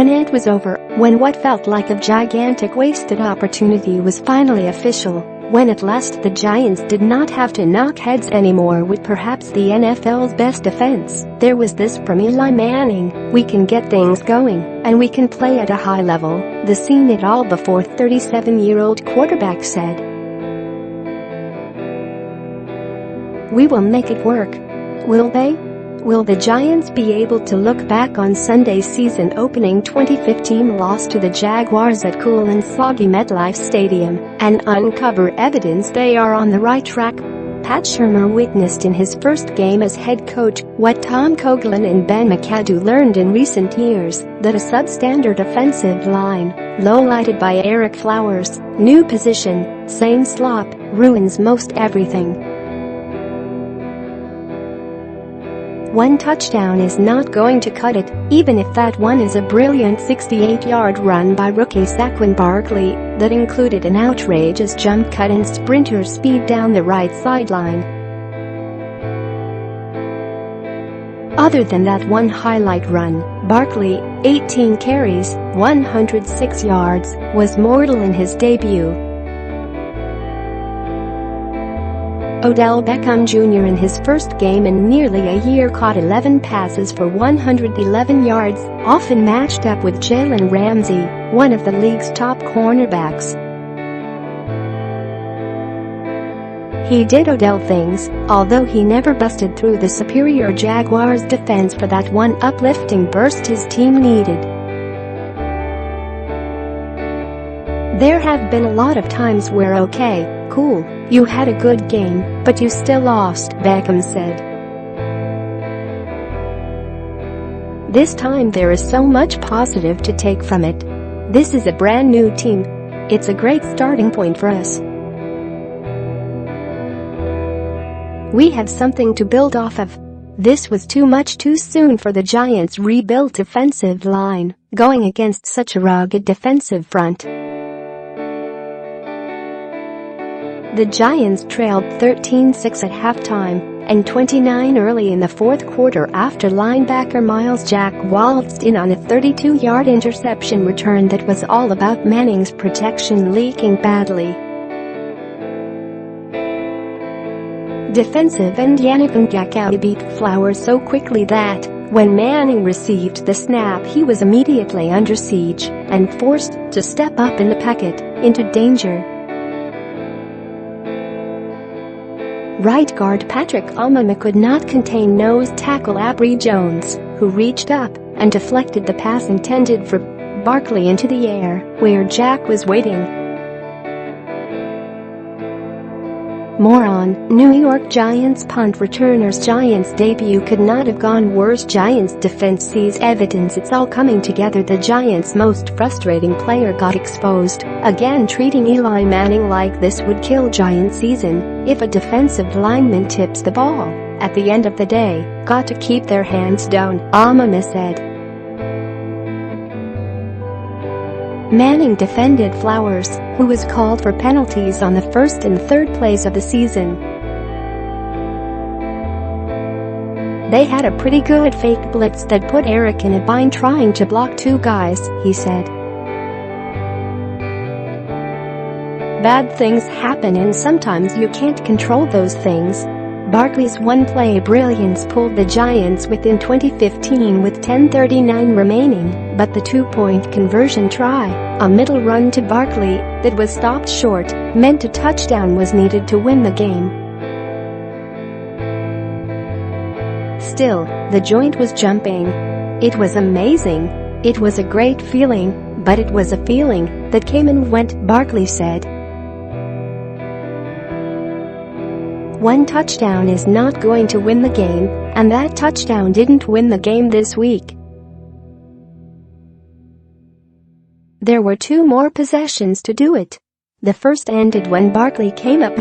When it was over, when what felt like a gigantic wasted opportunity was finally official, when at last the Giants did not have to knock heads anymore with perhaps the NFL's best defense, there was this from Eli Manning: "We can get things going, and we can play at a high level." The seen it all before 37-year-old quarterback said. "We will make it work." Will they? Will the Giants be able to look back on Sunday's season-opening 2015 loss to the Jaguars at Coughlin soggy MetLife Stadium and uncover evidence they are on the right track? Pat Shurmur witnessed in his first game as head coach what Tom Coughlin and McAdoo learned in recent years, that a substandard offensive line, lowlighted by Ereck Flowers, new position, same slop, ruins most everything. One touchdown is not going to cut it, even if that one is a brilliant 68-yard run by rookie Saquon Barkley that included an outrageous jump cut and sprinter speed down the right sideline. Other than that one highlight run, Barkley, 18 carries, 106 yards, was mortal in his debut. Odell Beckham Jr. in his first game in nearly a year caught 11 passes for 111 yards, often matched up with Jalen Ramsey, one of the league's top cornerbacks. He did Odell things, although he never busted through the superior Jaguars defense for that one uplifting burst his team needed. "There have been a lot of times where okay, cool, you had a good game, but you still lost," Beckham said. "This time there is so much positive to take from it. This is a brand new team. It's a great starting point for us. We have something to build off of." This was too much too soon for the Giants' rebuilt offensive line, going against such a rugged defensive front. The Giants trailed 13-6 at halftime and 29 early in the fourth quarter after linebacker Myles Jack waltzed in on a 32-yard interception return that was all about Manning's protection leaking badly. Defensive end Yannick Ngakoue beat Flowers so quickly that, when Manning received the snap, he was immediately under siege and forced to step up in the packet into danger. Right guard Patrick Omameh could not contain nose tackle Abry Jones, who reached up and deflected the pass intended for Barkley into the air, where Jack was waiting. More on New York Giants punt returners. Giants debut could not have gone worse. Giants defense sees evidence it's all coming together. The Giants' most frustrating player got exposed. Again, treating Eli Manning like this would kill Giants season. If a defensive lineman tips the ball, at the end of the day, got to keep their hands down, Omameh said. Manning defended Flowers, who was called for penalties on the first and third plays of the season. "They had a pretty good fake blitz that put Ereck in a bind trying to block two guys," he said. "Bad things happen and sometimes you can't control those things." Barkley's one-play brilliance pulled the Giants within 2015 with 10:39 remaining, but the two-point conversion try, a middle run to Barkley that was stopped short, meant a touchdown was needed to win the game. Still, the joint was jumping. "It was amazing. It was a great feeling, but it was a feeling that came and went," Barkley said. One touchdown is not going to win the game, and that touchdown didn't win the game this week. There were two more possessions to do it. The first ended when Barkley came up